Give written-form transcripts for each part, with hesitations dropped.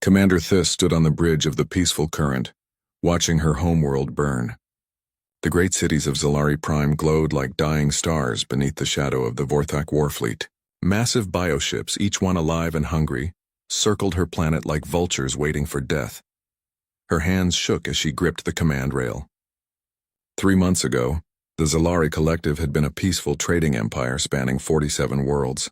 Commander Thys stood on the bridge of the peaceful current, watching her homeworld burn. The great cities of Zalari Prime glowed like dying stars beneath the shadow of the Vorthak war fleet. Massive bioships, each one alive and hungry, circled her planet like vultures waiting for death. Her hands shook as she gripped the command rail. 3 months ago, the Zalari Collective had been a peaceful trading empire spanning 47 worlds.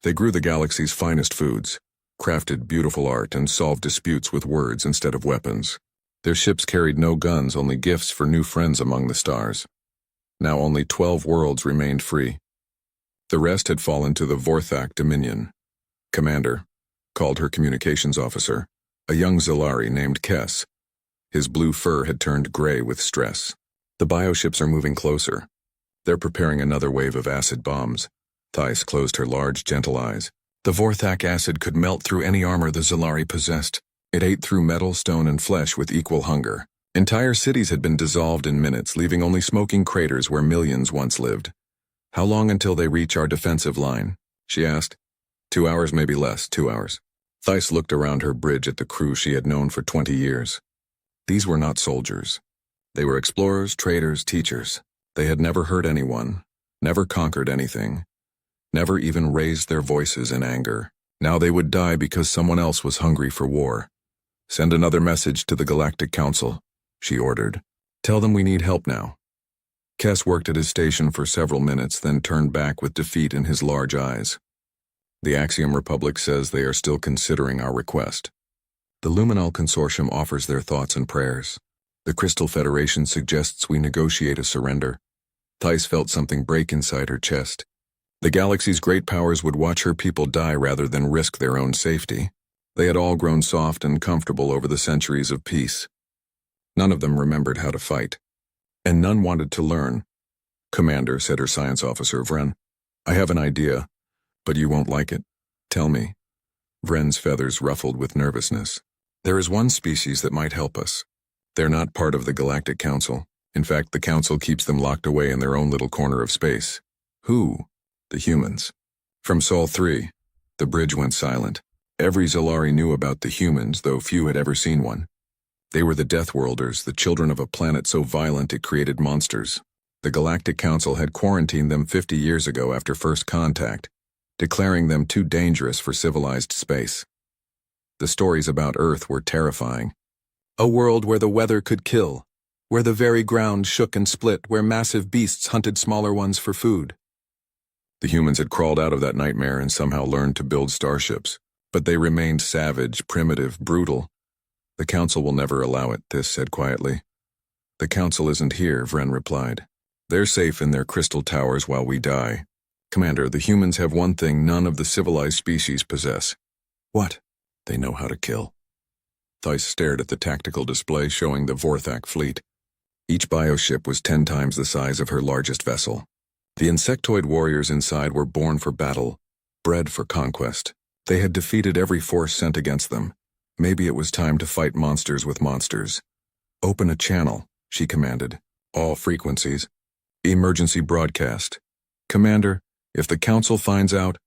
They grew the galaxy's finest foods, crafted beautiful art, and solved disputes with words instead of weapons. Their ships carried no guns, only gifts for new friends among the stars. Now only 12 worlds remained free. The rest had fallen to the Vorthak Dominion. Commander called her communications officer, a young Zalari named Kess. His blue fur had turned gray with stress. The bioships are moving closer. They're preparing another wave of acid bombs. Thys closed her large, gentle eyes. The Vorthak acid could melt through any armor the Zalari possessed. It ate through metal, stone, and flesh with equal hunger. Entire cities had been dissolved in minutes, leaving only smoking craters where millions once lived. How long until they reach our defensive line? She asked. 2 hours, maybe less, 2 hours. Thys looked around her bridge at the crew she had known for 20 years. These were not soldiers. They were explorers, traders, teachers. They had never hurt anyone, never conquered anything, never even raised their voices in anger. Now they would die because someone else was hungry for war. Send another message to the Galactic Council, she ordered. Tell them we need help now. Kess worked at his station for several minutes, then turned back with defeat in his large eyes. The Axiom Republic says they are still considering our request. The Luminal Consortium offers their thoughts and prayers. The Crystal Federation suggests we negotiate a surrender. Thys felt something break inside her chest. The galaxy's great powers would watch her people die rather than risk their own safety. They had all grown soft and comfortable over the centuries of peace. None of them remembered how to fight. And none wanted to learn. Commander, said her science officer, Vren, I have an idea, but you won't like it. Tell me. Vren's feathers ruffled with nervousness. There is one species that might help us. They're not part of the Galactic Council. In fact, the Council keeps them locked away in their own little corner of space. Who? The humans. From Sol 3, the bridge went silent. Every Zalari knew about the humans, though few had ever seen one. They were the Deathworlders, the children of a planet so violent it created monsters. The Galactic Council had quarantined them 50 years ago after first contact, declaring them too dangerous for civilized space. The stories about Earth were terrifying. A world where the weather could kill, where the very ground shook and split, where massive beasts hunted smaller ones for food. The humans had crawled out of that nightmare and somehow learned to build starships, but they remained savage, primitive, brutal. The Council will never allow it, Thys said quietly. The Council isn't here, Vren replied. They're safe in their crystal towers while we die. Commander, the humans have one thing none of the civilized species possess. What? They know how to kill. Thys stared at the tactical display showing the Vorthak fleet. Each bioship was 10 times the size of her largest vessel. The insectoid warriors inside were born for battle, bred for conquest. They had defeated every force sent against them. Maybe it was time to fight monsters with monsters. Open a channel, she commanded. All frequencies. Emergency broadcast. Commander, if the Council finds out,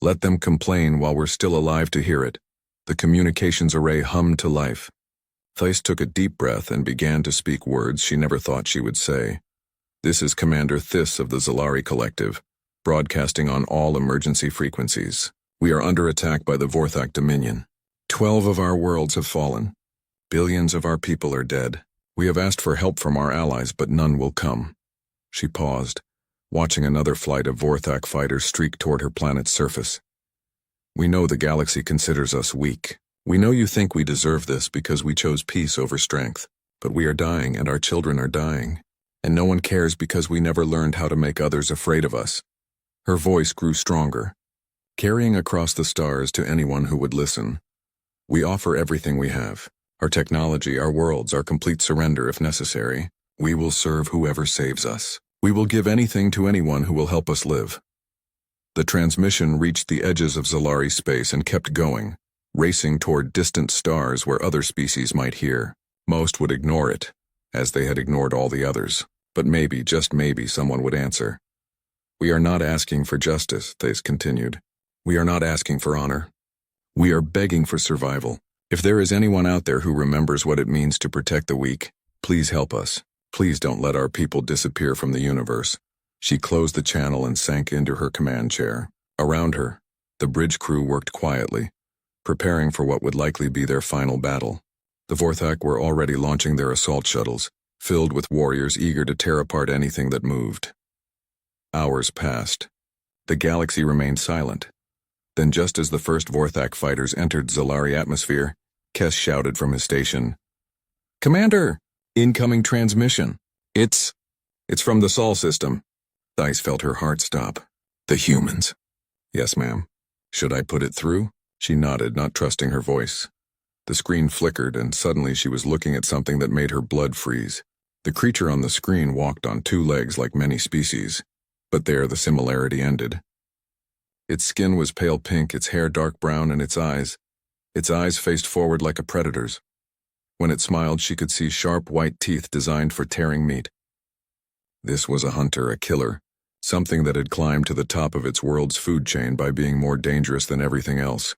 let them complain while we're still alive to hear it. The communications array hummed to life. Thys took a deep breath and began to speak words she never thought she would say. This is Commander Thys of the Zalari Collective, broadcasting on all emergency frequencies. We are under attack by the Vorthak Dominion. 12 of our worlds have fallen. Billions of our people are dead. We have asked for help from our allies, but none will come. She paused, watching another flight of Vorthak fighters streak toward her planet's surface. We know the galaxy considers us weak. We know you think we deserve this because we chose peace over strength. But we are dying and our children are dying. And no one cares because we never learned how to make others afraid of us. Her voice grew stronger, carrying across the stars to anyone who would listen. We offer everything we have. Our technology, our worlds, our complete surrender if necessary. We will serve whoever saves us. We will give anything to anyone who will help us live. The transmission reached the edges of Zalari space and kept going, racing toward distant stars where other species might hear. Most would ignore it, as they had ignored all the others. But maybe, just maybe, someone would answer. We are not asking for justice, Thys continued. We are not asking for honor. We are begging for survival. If there is anyone out there who remembers what it means to protect the weak, please help us. Please don't let our people disappear from the universe. She closed the channel and sank into her command chair. Around her, the bridge crew worked quietly, preparing for what would likely be their final battle. The Vorthak were already launching their assault shuttles, filled with warriors eager to tear apart anything that moved. Hours passed. The galaxy remained silent. Then just as the first Vorthak fighters entered Zalari atmosphere, Kes shouted from his station, "Commander! Incoming transmission! It's from the Sol system." Thais felt her heart stop. "The humans." "Yes, ma'am." "Should I put it through?" She nodded, not trusting her voice. The screen flickered, and suddenly she was looking at something that made her blood freeze. The creature on the screen walked on two legs like many species, but there the similarity ended. Its skin was pale pink, its hair dark brown, and its eyes faced forward like a predator's. When it smiled, she could see sharp white teeth designed for tearing meat. This was a hunter, a killer, something that had climbed to the top of its world's food chain by being more dangerous than everything else.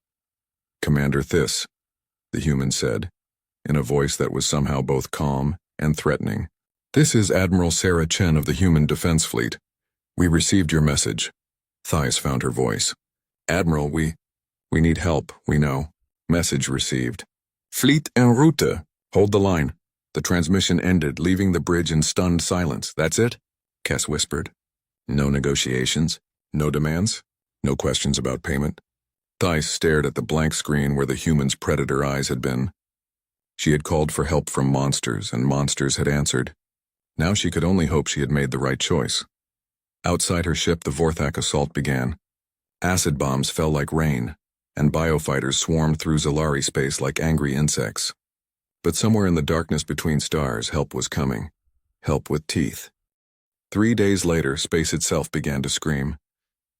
"Commander Thys," the human said, in a voice that was somehow both calm and threatening. "This is Admiral Sarah Chen of the Human Defense Fleet. We received your message." Thais found her voice. "Admiral, we need help, we know." Message received. "Fleet en route. Hold the line." The transmission ended, leaving the bridge in stunned silence. "That's it?" Kes whispered. "No negotiations? No demands? No questions about payment?" Thais stared at the blank screen where the human's predator eyes had been. She had called for help from monsters, and monsters had answered. Now she could only hope she had made the right choice. Outside her ship, the Vorthak assault began. Acid bombs fell like rain, and biofighters swarmed through Zalari space like angry insects. But somewhere in the darkness between stars, help was coming. Help with teeth. 3 days later, space itself began to scream.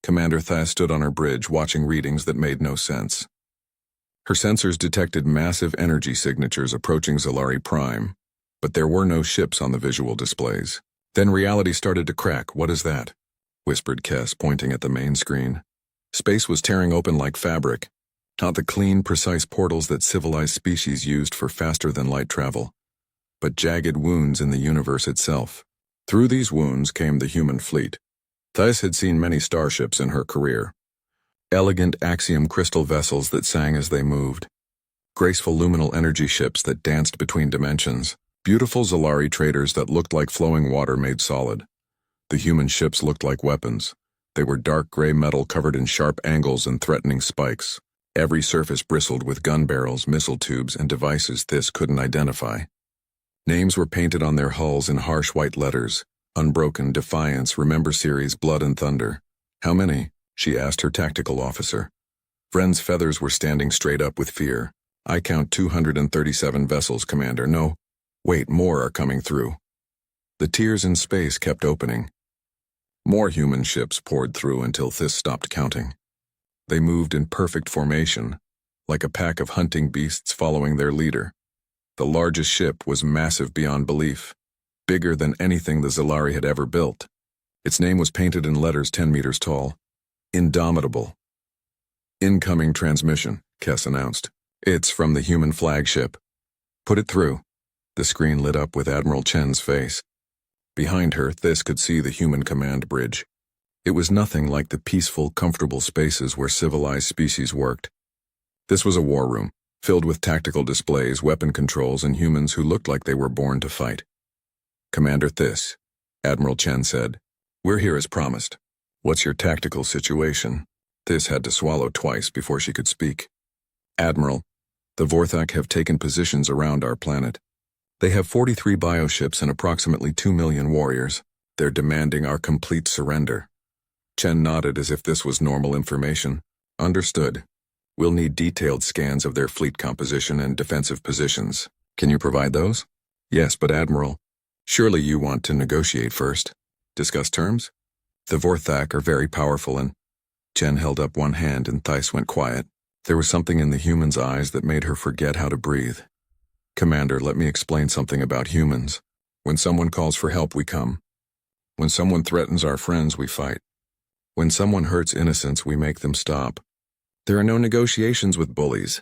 Commander Thys stood on her bridge, watching readings that made no sense. Her sensors detected massive energy signatures approaching Zalari Prime, but there were no ships on the visual displays. Then reality started to crack. "What is that?" whispered Kes, pointing at the main screen. Space was tearing open like fabric, not the clean, precise portals that civilized species used for faster-than-light travel, but jagged wounds in the universe itself. Through these wounds came the human fleet. Thys had seen many starships in her career. Elegant axiom crystal vessels that sang as they moved. Graceful luminal energy ships that danced between dimensions. Beautiful Zalari traders that looked like flowing water made solid. The human ships looked like weapons. They were dark gray metal covered in sharp angles and threatening spikes. Every surface bristled with gun barrels, missile tubes, and devices Thys couldn't identify. Names were painted on their hulls in harsh white letters. Unbroken, Defiance, Remember Series, Blood and Thunder. "How many?" she asked her tactical officer. Vren's feathers were standing straight up with fear. "I count 237 vessels, Commander. No. Wait, more are coming through." The tiers in space kept opening. More human ships poured through until Thys stopped counting. They moved in perfect formation, like a pack of hunting beasts following their leader. The largest ship was massive beyond belief, bigger than anything the Zalari had ever built. Its name was painted in letters 10 meters tall. Indomitable. "Incoming transmission," Kes announced. "It's from the human flagship." "Put it through." The screen lit up with Admiral Chen's face. Behind her, Thys could see the human command bridge. It was nothing like the peaceful, comfortable spaces where civilized species worked. This was a war room, filled with tactical displays, weapon controls, and humans who looked like they were born to fight. "Commander Thys," Admiral Chen said, "we're here as promised. What's your tactical situation?" Thys had to swallow twice before she could speak. "Admiral, the Vorthak have taken positions around our planet. They have 43 bioships and approximately 2 million warriors. They're demanding our complete surrender." Chen nodded as if this was normal information. "Understood. We'll need detailed scans of their fleet composition and defensive positions. Can you provide those?" "Yes, but Admiral, surely you want to negotiate first. Discuss terms? The Vorthak are very powerful and—" Chen held up one hand and Thys went quiet. There was something in the human's eyes that made her forget how to breathe. "Commander, let me explain something about humans. When someone calls for help, we come. When someone threatens our friends, we fight. When someone hurts innocents, we make them stop. There are no negotiations with bullies."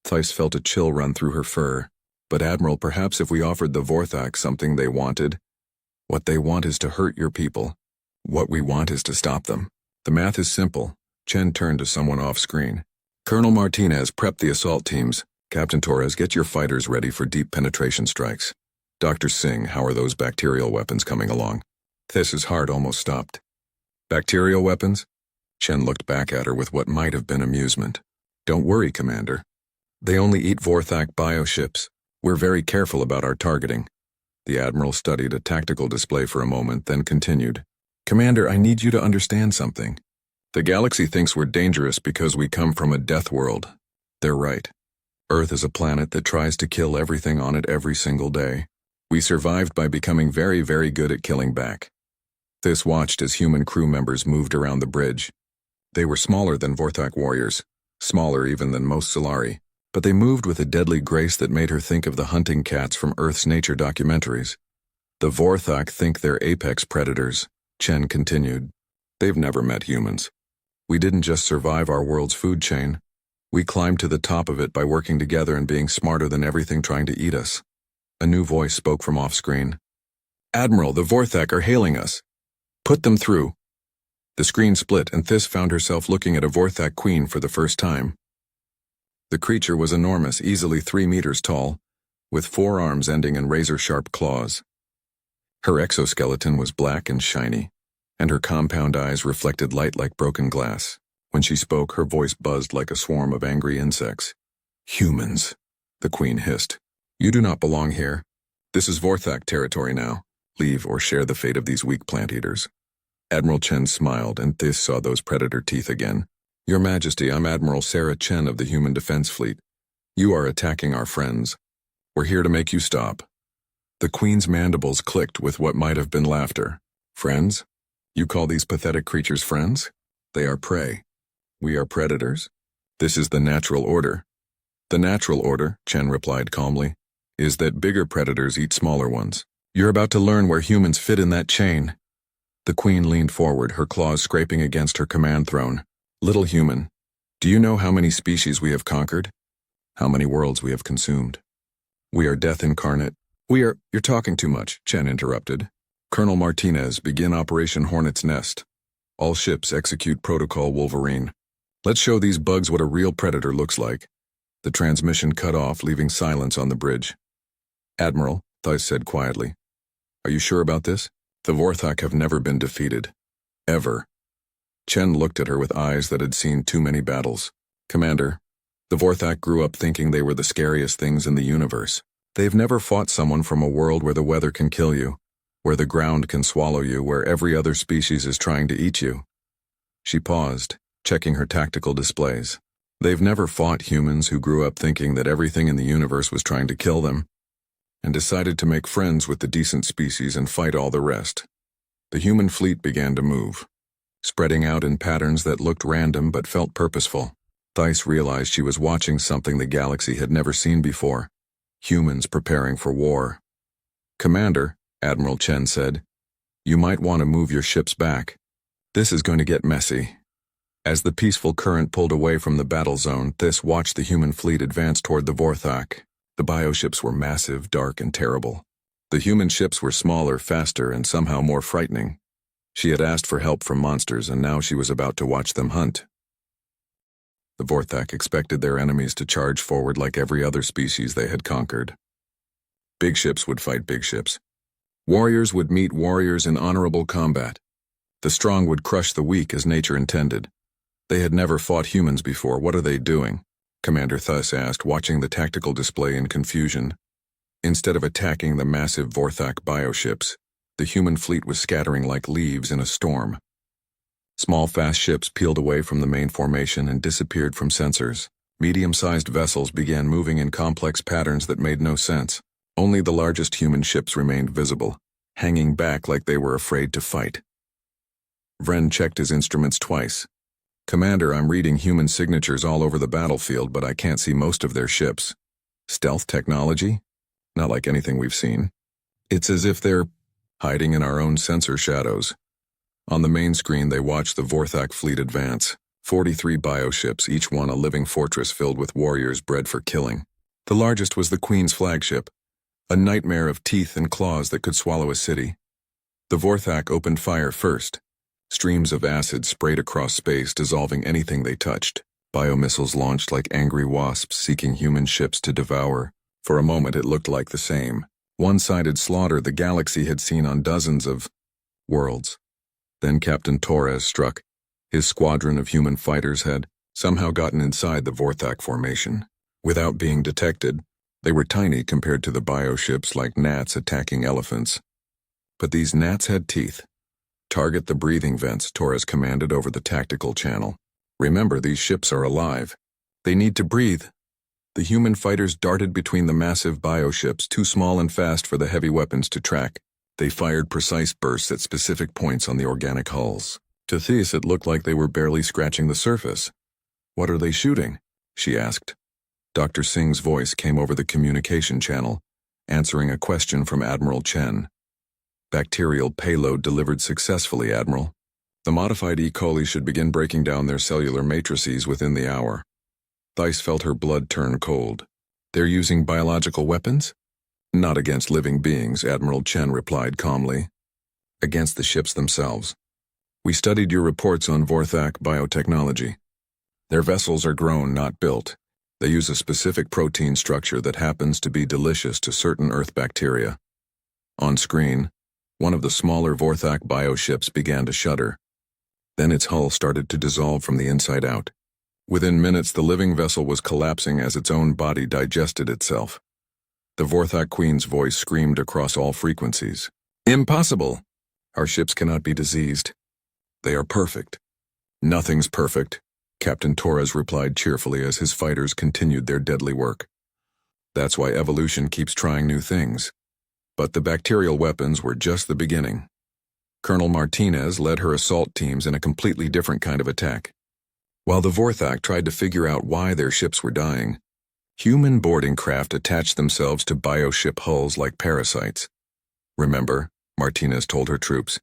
Thais felt a chill run through her fur. But Admiral, perhaps if we offered the Vorthak something they wanted? What they want is to hurt your people. What we want is to stop them. The math is simple. Chen turned to someone off-screen. Colonel Martinez, prep the assault teams. Captain Torres, get your fighters ready for deep penetration strikes. Dr. Singh, how are those bacterial weapons coming along? Thais' heart almost stopped. Bacterial weapons? Chen looked back at her with what might have been amusement. Don't worry, Commander. They only eat Vorthak bioships. We're very careful about our targeting. The Admiral studied a tactical display for a moment, then continued. Commander, I need you to understand something. The galaxy thinks we're dangerous because we come from a death world. They're right. Earth is a planet that tries to kill everything on it every single day. We survived by becoming very, very good at killing back. Thais watched as human crew members moved around the bridge. They were smaller than Vorthak warriors, smaller even than most Solari, but they moved with a deadly grace that made her think of the hunting cats from Earth's nature documentaries. The Vorthak think they're apex predators, Chen continued. They've never met humans. We didn't just survive our world's food chain. We climbed to the top of it by working together and being smarter than everything trying to eat us. A new voice spoke from off-screen. Admiral, the Vorthak are hailing us. Put them through. The screen split and Thais found herself looking at a Vorthak queen for the first time. The creature was enormous, easily 3 meters tall, with 4 arms ending in razor-sharp claws. Her exoskeleton was black and shiny, and her compound eyes reflected light like broken glass. When she spoke, her voice buzzed like a swarm of angry insects. Humans, the queen hissed. You do not belong here. This is Vorthak territory now. Leave or share the fate of these weak plant eaters. Admiral Chen smiled, and Thais saw those predator teeth again. Your Majesty, I'm Admiral Sarah Chen of the Human Defense Fleet. You are attacking our friends. We're here to make you stop. The Queen's mandibles clicked with what might have been laughter. Friends? You call these pathetic creatures friends? They are prey. We are predators. This is the natural order. The natural order, Chen replied calmly, is that bigger predators eat smaller ones. You're about to learn where humans fit in that chain. The Queen leaned forward, her claws scraping against her command throne. Little human, do you know how many species we have conquered? How many worlds we have consumed? We are death incarnate. You're talking too much, Chen interrupted. Colonel Martinez, begin Operation Hornet's Nest. All ships execute Protocol Wolverine. Let's show these bugs what a real predator looks like. The transmission cut off, leaving silence on the bridge. Admiral, Thais said quietly. Are you sure about this? The Vorthak have never been defeated. Ever. Chen looked at her with eyes that had seen too many battles. Commander, the Vorthak grew up thinking they were the scariest things in the universe. They've never fought someone from a world where the weather can kill you, where the ground can swallow you, where every other species is trying to eat you. She paused, checking her tactical displays. They've never fought humans who grew up thinking that everything in the universe was trying to kill them, and decided to make friends with the decent species and fight all the rest. The human fleet began to move, spreading out in patterns that looked random but felt purposeful. Thais realized she was watching something the galaxy had never seen before. Humans preparing for war. Commander, Admiral Chen said, you might want to move your ships back. This is going to get messy. As the peaceful current pulled away from the battle zone, Thais watched the human fleet advance toward the Vorthak. The bioships were massive, dark, and terrible. The human ships were smaller, faster, and somehow more frightening. She had asked for help from monsters, and now she was about to watch them hunt. The Vorthak expected their enemies to charge forward like every other species they had conquered. Big ships would fight big ships. Warriors would meet warriors in honorable combat. The strong would crush the weak as nature intended. They had never fought humans before. What are they doing? Commander Thais asked, watching the tactical display in confusion. Instead of attacking the massive Vorthak bioships, the human fleet was scattering like leaves in a storm. Small, fast ships peeled away from the main formation and disappeared from sensors. Medium-sized vessels began moving in complex patterns that made no sense. Only the largest human ships remained visible, hanging back like they were afraid to fight. Vren checked his instruments twice. Commander, I'm reading human signatures all over the battlefield, but I can't see most of their ships. Stealth technology? Not like anything we've seen. It's as if they're hiding in our own sensor shadows. On the main screen, they watched the Vorthak fleet advance, 43 bioships, each one a living fortress filled with warriors bred for killing. The largest was the Queen's flagship, a nightmare of teeth and claws that could swallow a city. The Vorthak opened fire first. Streams of acid sprayed across space, dissolving anything they touched. Biomissiles launched like angry wasps seeking human ships to devour. For a moment it looked like the same one-sided slaughter the galaxy had seen on dozens of worlds. Then Captain Torres struck. His squadron of human fighters had somehow gotten inside the Vorthak formation. Without being detected, they were tiny compared to the bioships, like gnats attacking elephants. But these gnats had teeth. Target the breathing vents, Torres commanded over the tactical channel. Remember, these ships are alive. They need to breathe. The human fighters darted between the massive bioships, too small and fast for the heavy weapons to track. They fired precise bursts at specific points on the organic hulls. To Theus it looked like they were barely scratching the surface. "What are they shooting?" she asked. Dr. Singh's voice came over the communication channel, answering a question from Admiral Chen. "Bacterial payload delivered successfully, Admiral. The modified E. coli should begin breaking down their cellular matrices within the hour." Theis felt her blood turn cold. "They're using biological weapons?" "Not against living beings," Admiral Chen replied calmly. "Against the ships themselves. We studied your reports on Vorthak biotechnology. Their vessels are grown, not built. They use a specific protein structure that happens to be delicious to certain Earth bacteria." On screen, one of the smaller Vorthak bioships began to shudder. Then its hull started to dissolve from the inside out. Within minutes, the living vessel was collapsing as its own body digested itself. The Vorthak Queen's voice screamed across all frequencies. "Impossible! Our ships cannot be diseased. They are perfect." "Nothing's perfect," Captain Torres replied cheerfully as his fighters continued their deadly work. "That's why evolution keeps trying new things." But the bacterial weapons were just the beginning. Colonel Martinez led her assault teams in a completely different kind of attack. While the Vorthak tried to figure out why their ships were dying, human boarding craft attached themselves to bioship hulls like parasites. "Remember," Martinez told her troops,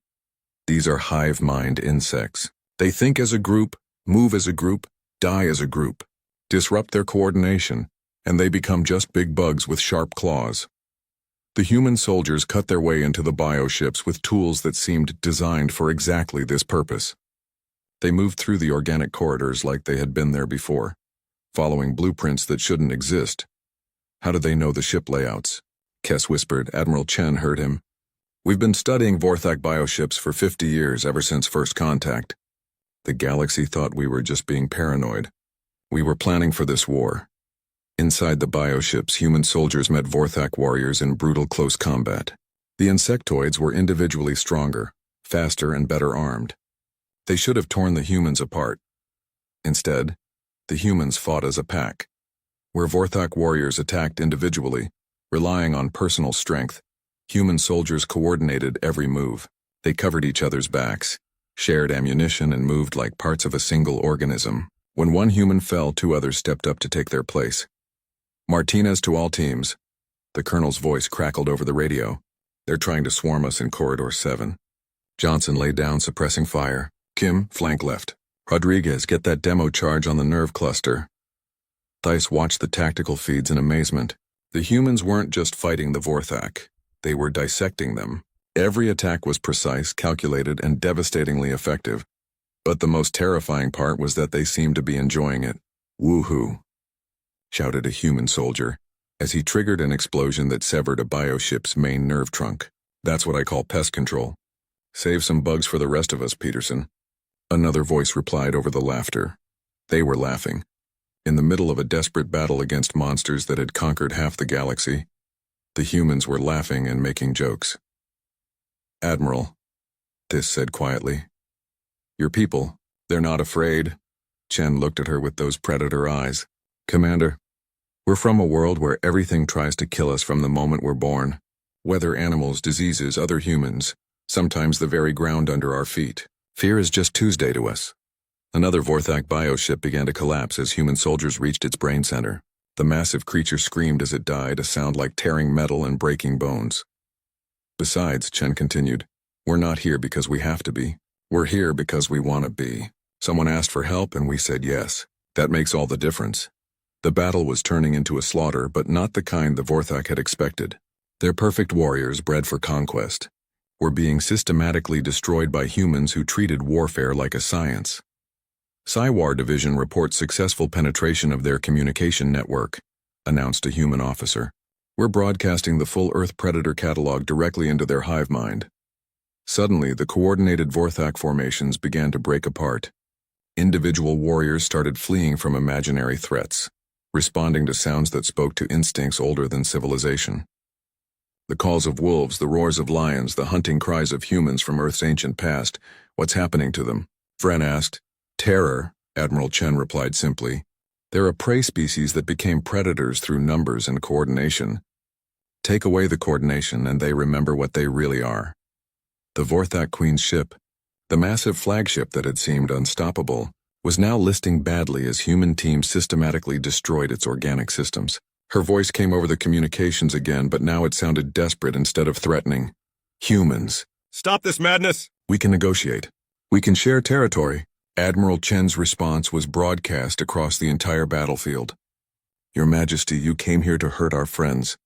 "these are hive-mind insects. They think as a group, move as a group, die as a group. Disrupt their coordination, and they become just big bugs with sharp claws." The human soldiers cut their way into the bioships with tools that seemed designed for exactly this purpose. They moved through the organic corridors like they had been there before, following blueprints that shouldn't exist. "How do they know the ship layouts?" Kess whispered. Admiral Chen heard him. "We've been studying Vorthak bioships for 50 years, ever since first contact. The galaxy thought we were just being paranoid. We were planning for this war." Inside the bioships, human soldiers met Vorthak warriors in brutal close combat. The insectoids were individually stronger, faster, and better armed. They should have torn the humans apart. Instead, the humans fought as a pack. Where Vorthak warriors attacked individually, relying on personal strength, human soldiers coordinated every move. They covered each other's backs, shared ammunition, and moved like parts of a single organism. When one human fell, 2 others stepped up to take their place. "Martinez to all teams." The colonel's voice crackled over the radio. "They're trying to swarm us in Corridor 7. Johnson laid down, suppressing fire. Kim, flank left. Rodriguez, get that demo charge on the nerve cluster." Theis watched the tactical feeds in amazement. The humans weren't just fighting the Vorthak. They were dissecting them. Every attack was precise, calculated, and devastatingly effective. But the most terrifying part was that they seemed to be enjoying it. "Woohoo!" shouted a human soldier, as he triggered an explosion that severed a bioship's main nerve trunk. "That's what I call pest control. Save some bugs for the rest of us, Peterson." Another voice replied over the laughter. They were laughing. In the middle of a desperate battle against monsters that had conquered half the galaxy, the humans were laughing and making jokes. "Admiral," This said quietly, "your people, they're not afraid." Chen looked at her with those predator eyes. "Commander, we're from a world where everything tries to kill us from the moment we're born. Whether animals, diseases, other humans, sometimes the very ground under our feet. Fear is just Tuesday to us." Another Vorthak bioship began to collapse as human soldiers reached its brain center. The massive creature screamed as it died, a sound like tearing metal and breaking bones. "Besides," Chen continued, "we're not here because we have to be. We're here because we want to be." Someone asked for help and we said yes. That makes all the difference. The battle was turning into a slaughter, but not the kind the Vorthak had expected. Their perfect warriors, bred for conquest, were being systematically destroyed by humans who treated warfare like a science. War Division reports successful penetration of their communication network, announced a human officer. We're broadcasting the full Earth Predator catalog directly into their hive mind. Suddenly, the coordinated Vorthak formations began to break apart. Individual warriors started fleeing from imaginary threats, responding to sounds that spoke to instincts older than civilization. The calls of wolves, the roars of lions, the hunting cries of humans from Earth's ancient past. What's happening to them? Fren asked. Terror, Admiral Chen replied simply. They're a prey species that became predators through numbers and coordination. Take away the coordination and they remember what they really are. The Vorthak Queen's ship, the massive flagship that had seemed unstoppable, was now listing badly as human teams systematically destroyed its organic systems. Her voice came over the communications again, but now it sounded desperate instead of threatening. Humans. Stop this madness! We can negotiate. We can share territory. Admiral Chen's response was broadcast across the entire battlefield. Your Majesty, you came here to hurt our friends.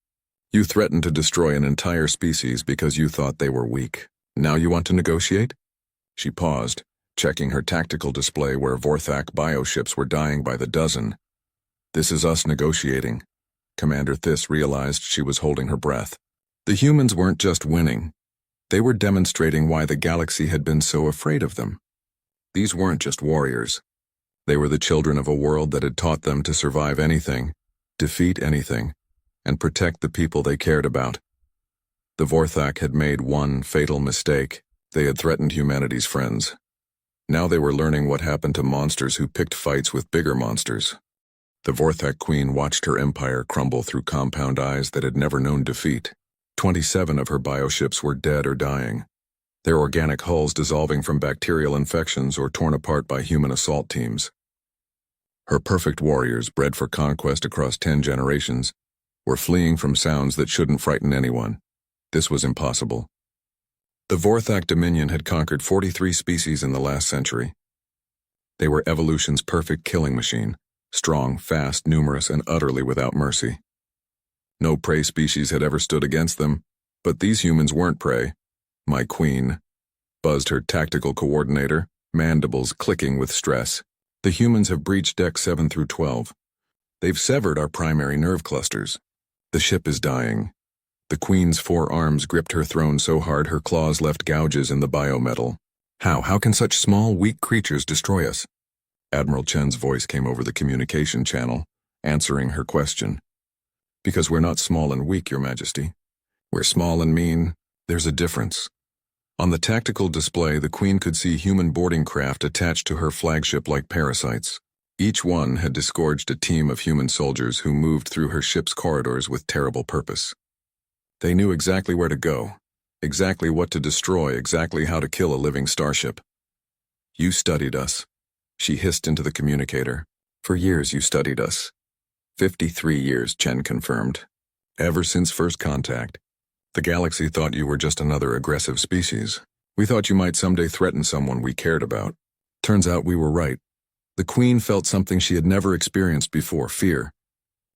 You threatened to destroy an entire species because you thought they were weak. Now you want to negotiate? She paused, checking her tactical display where Vorthak bioships were dying by the dozen. This is us negotiating. Commander Thys realized she was holding her breath. The humans weren't just winning. They were demonstrating why the galaxy had been so afraid of them. These weren't just warriors. They were the children of a world that had taught them to survive anything, defeat anything, and protect the people they cared about. The Vorthak had made one fatal mistake. They had threatened humanity's friends. Now they were learning what happened to monsters who picked fights with bigger monsters. The Vorthak Queen watched her empire crumble through compound eyes that had never known defeat. 27 of her bioships were dead or dying, their organic hulls dissolving from bacterial infections or torn apart by human assault teams. Her perfect warriors, bred for conquest across 10 generations, were fleeing from sounds that shouldn't frighten anyone. This was impossible. The Vorthak Dominion had conquered 43 species in the last century. They were evolution's perfect killing machine, strong, fast, numerous, and utterly without mercy. No prey species had ever stood against them, but these humans weren't prey. My queen, buzzed her tactical coordinator, mandibles clicking with stress. The humans have breached decks 7 through 12. They've severed our primary nerve clusters. The ship is dying. The queen's 4 arms gripped her throne so hard her claws left gouges in the biometal. How can such small, weak creatures destroy us? Admiral Chen's voice came over the communication channel, answering her question. Because we're not small and weak, Your Majesty. We're small and mean. There's a difference. On the tactical display, the Queen could see human boarding craft attached to her flagship like parasites. Each one had disgorged a team of human soldiers who moved through her ship's corridors with terrible purpose. They knew exactly where to go, exactly what to destroy, exactly how to kill a living starship. You studied us. She hissed into the communicator. For years you studied us. 53 years, Chen confirmed. Ever since first contact. The galaxy thought you were just another aggressive species. We thought you might someday threaten someone we cared about. Turns out we were right. The Queen felt something she had never experienced before, fear.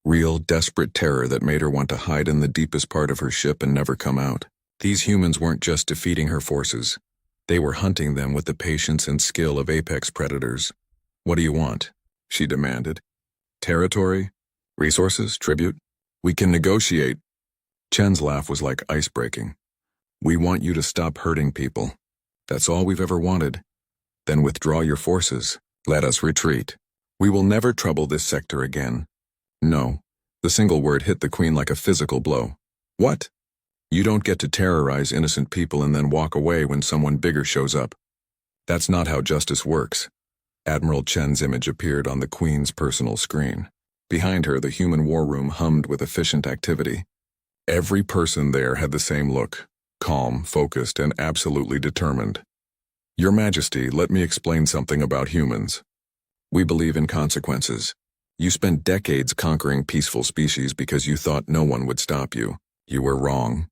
Real, desperate terror that made her want to hide in the deepest part of her ship and never come out. These humans weren't just defeating her forces. They were hunting them with the patience and skill of apex predators. What do you want? She demanded. Territory? Resources? Tribute? We can negotiate. Chen's laugh was like ice breaking. We want you to stop hurting people. That's all we've ever wanted. Then withdraw your forces. Let us retreat. We will never trouble this sector again. No. The single word hit the Queen like a physical blow. What? You don't get to terrorize innocent people and then walk away when someone bigger shows up. That's not how justice works. Admiral Chen's image appeared on the Queen's personal screen. Behind her, the human war room hummed with efficient activity. Every person there had the same look, calm, focused, and absolutely determined. Your Majesty, let me explain something about humans. We believe in consequences. You spent decades conquering peaceful species because you thought no one would stop you. You were wrong.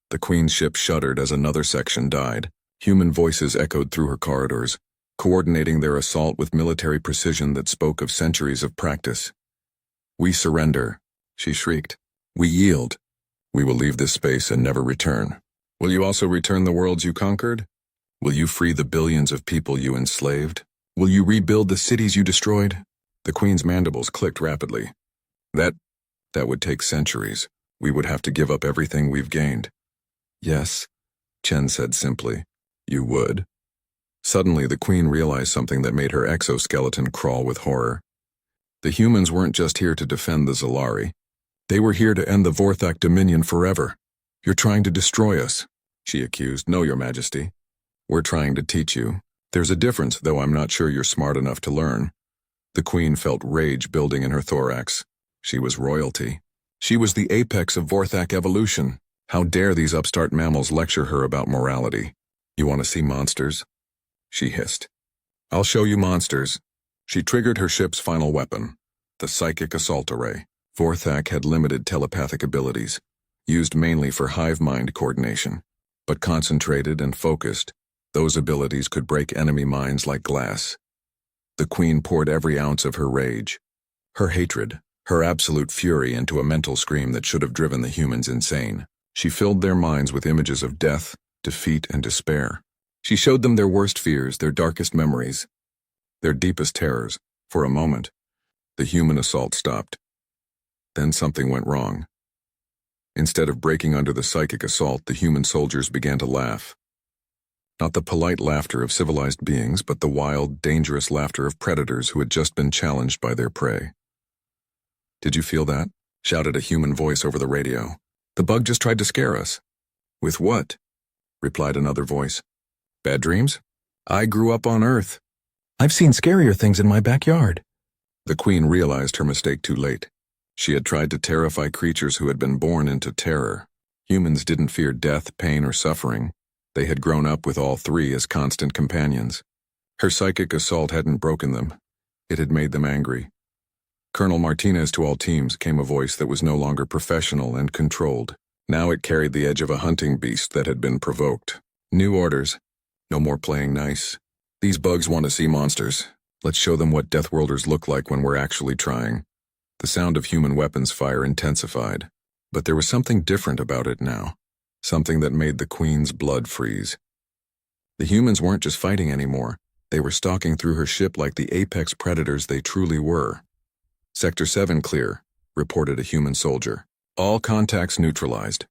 The Queen's ship shuddered as another section died. Human voices echoed through her corridors. coordinating their assault with military precision that spoke of centuries of practice. "We surrender," she shrieked. "We yield. We will leave this space and never return. Will you also return the worlds you conquered? Will you free the billions of people you enslaved? Will you rebuild the cities you destroyed?" The Queen's mandibles clicked rapidly. That would take centuries. We would have to give up everything we've gained." "Yes," Chen said simply. "You would?" Suddenly, the Queen realized something that made her exoskeleton crawl with horror. The humans weren't just here to defend the Zalari. They were here to end the Vorthak dominion forever. "You're trying to destroy us," she accused. "No, Your Majesty. We're trying to teach you. There's a difference, though I'm not sure you're smart enough to learn." The Queen felt rage building in her thorax. She was royalty. She was the apex of Vorthak evolution. How dare these upstart mammals lecture her about morality? "You want to see monsters?" she hissed. "I'll show you monsters." She triggered her ship's final weapon, the psychic assault array. Vorthak had limited telepathic abilities, used mainly for hive mind coordination. But concentrated and focused, those abilities could break enemy minds like glass. The Queen poured every ounce of her rage, her hatred, her absolute fury into a mental scream that should have driven the humans insane. She filled their minds with images of death, defeat, and despair. She showed them their worst fears, their darkest memories, their deepest terrors. For a moment, the human assault stopped. Then something went wrong. Instead of breaking under the psychic assault, the human soldiers began to laugh. Not the polite laughter of civilized beings, but the wild, dangerous laughter of predators who had just been challenged by their prey. "Did you feel that?" shouted a human voice over the radio. "The bug just tried to scare us." "With what?" replied another voice. "Bad dreams? I grew up on Earth. I've seen scarier things in my backyard." The Queen realized her mistake too late. She had tried to terrify creatures who had been born into terror. Humans didn't fear death, pain, or suffering. They had grown up with all three as constant companions. Her psychic assault hadn't broken them. It had made them angry. "Colonel Martinez to all teams," came a voice that was no longer professional and controlled. Now it carried the edge of a hunting beast that had been provoked. "New orders. No more playing nice. These bugs want to see monsters. Let's show them what Deathworlders look like when we're actually trying." The sound of human weapons fire intensified, but there was something different about it now, something that made the Queen's blood freeze. The humans weren't just fighting anymore. They were stalking through her ship like the apex predators they truly were. "Sector 7 clear," reported a human soldier. "All contacts neutralized."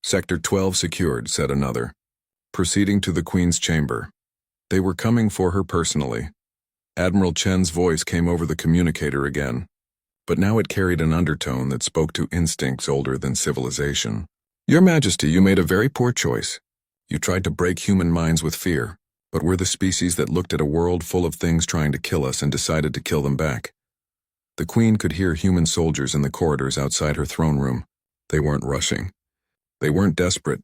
"Sector 12 secured," said another. Proceeding to the Queen's chamber. They were coming for her personally. Admiral Chen's voice came over the communicator again, but now it carried an undertone that spoke to instincts older than civilization. "Your Majesty, you made a very poor choice. You tried to break human minds with fear, but we're the species that looked at a world full of things trying to kill us and decided to kill them back." The Queen could hear human soldiers in the corridors outside her throne room. They weren't rushing. They weren't desperate.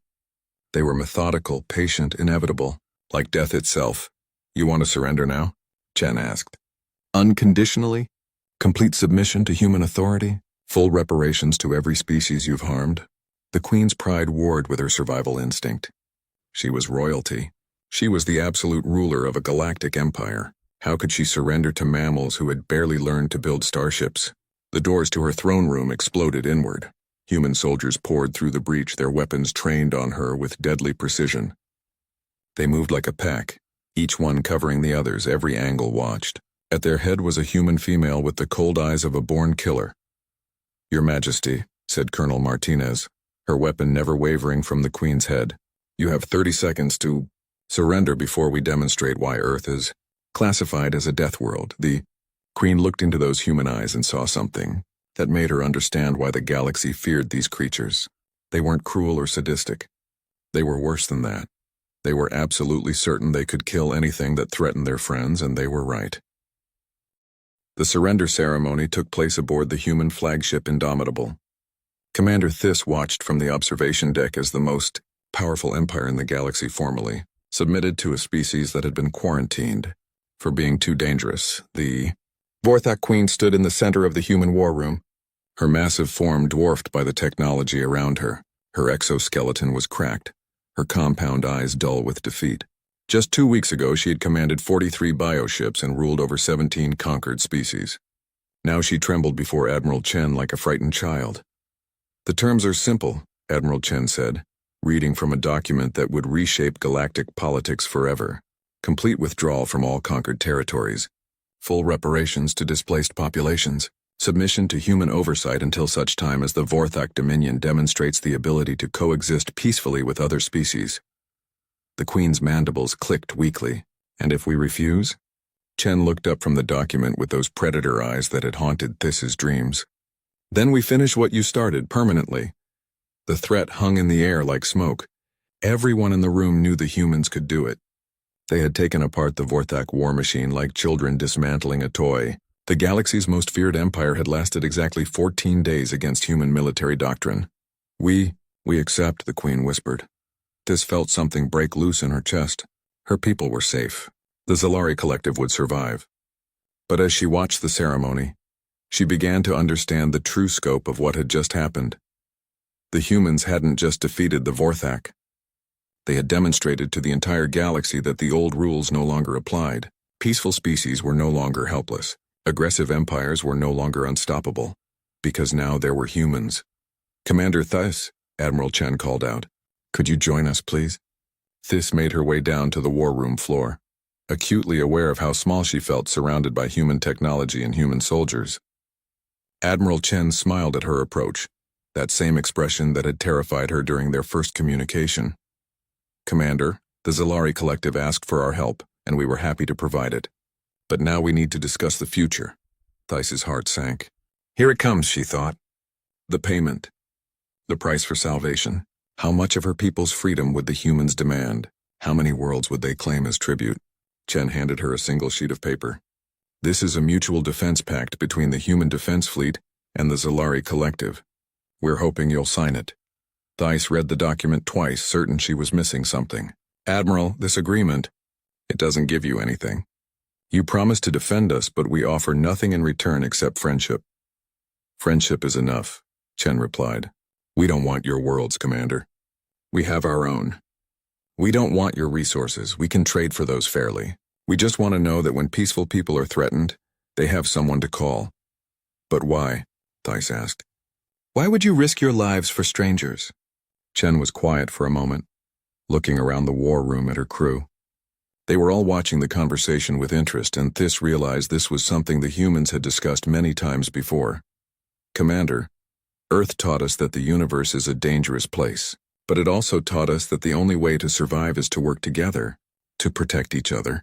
They were methodical, patient, inevitable, like death itself. "You want to surrender now?" Chen asked. "Unconditionally? Complete submission to human authority? Full reparations to every species you've harmed?" The Queen's pride warred with her survival instinct. She was royalty. She was the absolute ruler of a galactic empire. How could she surrender to mammals who had barely learned to build starships? The doors to her throne room exploded inward. Human soldiers poured through the breach, their weapons trained on her with deadly precision. They moved like a pack, each one covering the others, every angle watched. At their head was a human female with the cold eyes of a born killer. "Your Majesty," said Colonel Martinez, her weapon never wavering from the Queen's head. "You have 30 seconds to surrender before we demonstrate why Earth is classified as a death world." The Queen looked into those human eyes and saw something that made her understand why the galaxy feared these creatures. They weren't cruel or sadistic. They were worse than that. They were absolutely certain they could kill anything that threatened their friends, and they were right. The surrender ceremony took place aboard the human flagship Indomitable. Commander Thys watched from the observation deck as the most powerful empire in the galaxy formally submitted to a species that had been quarantined for being too dangerous. The Vorthak Queen stood in the center of the human war room, her massive form dwarfed by the technology around her. Her exoskeleton was cracked, her compound eyes dull with defeat. Just 2 weeks ago, she had commanded 43 bioships and ruled over 17 conquered species. Now she trembled before Admiral Chen like a frightened child. "The terms are simple," Admiral Chen said, reading from a document that would reshape galactic politics forever. Complete withdrawal from all conquered territories, full reparations to displaced populations, submission to human oversight until such time as the Vorthak Dominion demonstrates the ability to coexist peacefully with other species. The Queen's mandibles clicked weakly. "And if we refuse?" Chen looked up from the document with those predator eyes that had haunted This's dreams. "Then we finish what you started permanently." The threat hung in the air like smoke. Everyone in the room knew the humans could do it. They had taken apart the Vorthak war machine like children dismantling a toy. The galaxy's most feared empire had lasted exactly 14 days against human military doctrine. We accept," the Queen whispered. This felt something break loose in her chest. Her people were safe. The Zalari collective would survive. But as she watched the ceremony, she began to understand the true scope of what had just happened. The humans hadn't just defeated the Vorthak. They had demonstrated to the entire galaxy that the old rules no longer applied. Peaceful species were no longer helpless. Aggressive empires were no longer unstoppable. Because now there were humans. "Commander Thys," Admiral Chen called out. "Could you join us, please?" Thys made her way down to the war room floor, acutely aware of how small she felt surrounded by human technology and human soldiers. Admiral Chen smiled at her approach, that same expression that had terrified her during their first communication. "Commander, the Zalari collective asked for our help, and we were happy to provide it. But now we need to discuss the future." Thys's heart sank. Here it comes, she thought. The payment. The price for salvation. How much of her people's freedom would the humans demand? How many worlds would they claim as tribute? Chen handed her a single sheet of paper. "This is a mutual defense pact between the Human Defense Fleet and the Zalari Collective. We're hoping you'll sign it." Thys read the document twice, certain she was missing something. "Admiral, this agreement, it doesn't give you anything. You promise to defend us, but we offer nothing in return except friendship." "Friendship is enough," Chen replied. "We don't want your worlds, Commander. We have our own. We don't want your resources. We can trade for those fairly. We just want to know that when peaceful people are threatened, they have someone to call." "But why?" Thys asked. "Why would you risk your lives for strangers?" Chen was quiet for a moment, looking around the war room at her crew. They were all watching the conversation with interest, and Thys realized this was something the humans had discussed many times before. "Commander, Earth taught us that the universe is a dangerous place, but it also taught us that the only way to survive is to work together, to protect each other,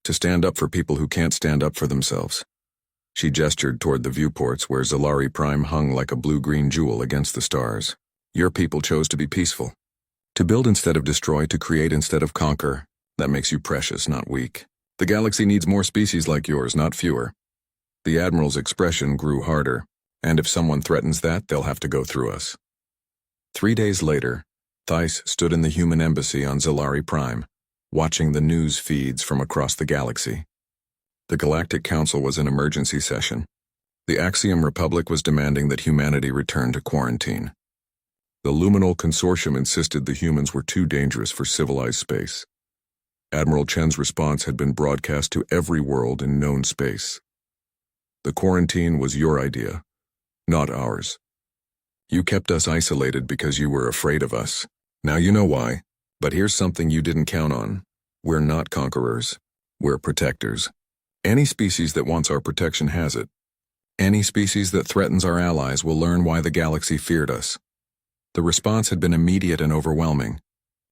to stand up for people who can't stand up for themselves." She gestured toward the viewports where Zalari Prime hung like a blue-green jewel against the stars. "Your people chose to be peaceful. To build instead of destroy, to create instead of conquer. That makes you precious, not weak. The galaxy needs more species like yours, not fewer." The Admiral's expression grew harder. "And if someone threatens that, they'll have to go through us." 3 days later, Thys stood in the human embassy on Zalari Prime, watching the news feeds from across the galaxy. The Galactic Council was in emergency session. The Axiom Republic was demanding that humanity return to quarantine. The Luminal Consortium insisted the humans were too dangerous for civilized space. Admiral Chen's response had been broadcast to every world in known space. "The quarantine was your idea, not ours. You kept us isolated because you were afraid of us. Now you know why. But here's something you didn't count on. We're not conquerors. We're protectors. Any species that wants our protection has it. Any species that threatens our allies will learn why the galaxy feared us." The response had been immediate and overwhelming.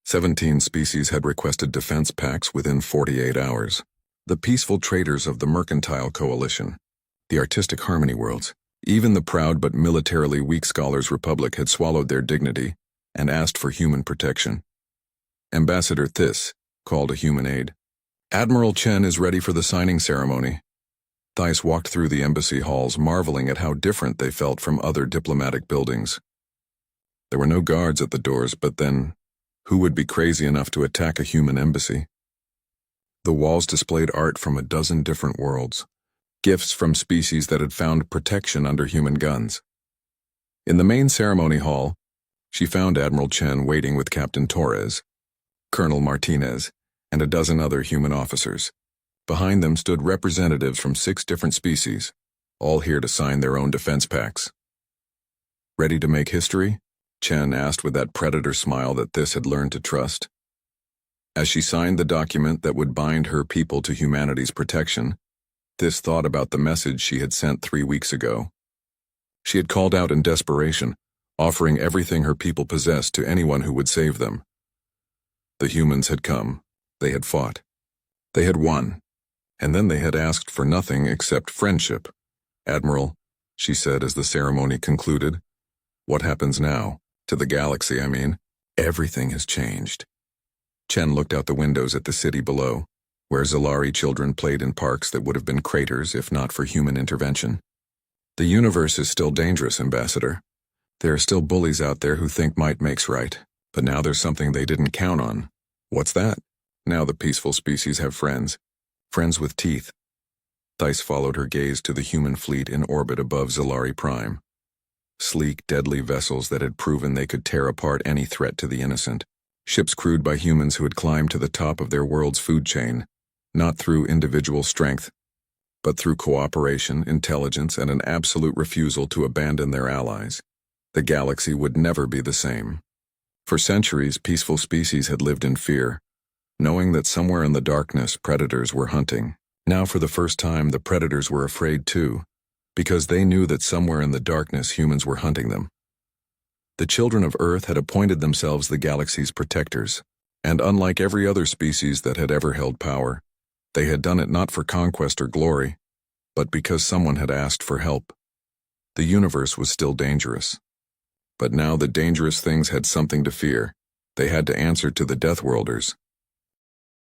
17 species had requested defense pacts within 48 hours. The peaceful traders of the Mercantile Coalition, the Artistic Harmony Worlds, even the proud but militarily weak Scholars Republic had swallowed their dignity and asked for human protection. Ambassador Thys called a human aide. "Admiral Chen is ready for the signing ceremony." Thys walked through the embassy halls, marveling at how different they felt from other diplomatic buildings. There were no guards at the doors, but then, who would be crazy enough to attack a human embassy? The walls displayed art from a dozen different worlds, gifts from species that had found protection under human guns. In the main ceremony hall, she found Admiral Chen waiting with Captain Torres, Colonel Martinez, and a dozen other human officers. Behind them stood representatives from 6 different species, all here to sign their own defense pacts. Ready to make history? Chen asked with that predator smile that This had learned to trust. As she signed the document that would bind her people to humanity's protection, This thought about the message she had sent 3 weeks ago. She had called out in desperation, offering everything her people possessed to anyone who would save them. The humans had come. They had fought. They had won. And then they had asked for nothing except friendship. "Admiral," she said as the ceremony concluded, "what happens now? To the galaxy, I mean. Everything has changed." Chen looked out the windows at the city below, where Zalari children played in parks that would have been craters if not for human intervention. "The universe is still dangerous, Ambassador. There are still bullies out there who think might makes right, but now there's something they didn't count on." "What's that?" "Now the peaceful species have friends. Friends with teeth." Thais followed her gaze to the human fleet in orbit above Zalari Prime. Sleek, deadly vessels that had proven they could tear apart any threat to the innocent. Ships crewed by humans who had climbed to the top of their world's food chain, not through individual strength, but through cooperation, intelligence, and an absolute refusal to abandon their allies. The galaxy would never be the same. For centuries, peaceful species had lived in fear, knowing that somewhere in the darkness predators were hunting. Now for the first time the predators were afraid too, because they knew that somewhere in the darkness humans were hunting them. The children of Earth had appointed themselves the galaxy's protectors, and unlike every other species that had ever held power, they had done it not for conquest or glory, but because someone had asked for help. The universe was still dangerous. But now the dangerous things had something to fear. They had to answer to the Deathworlders,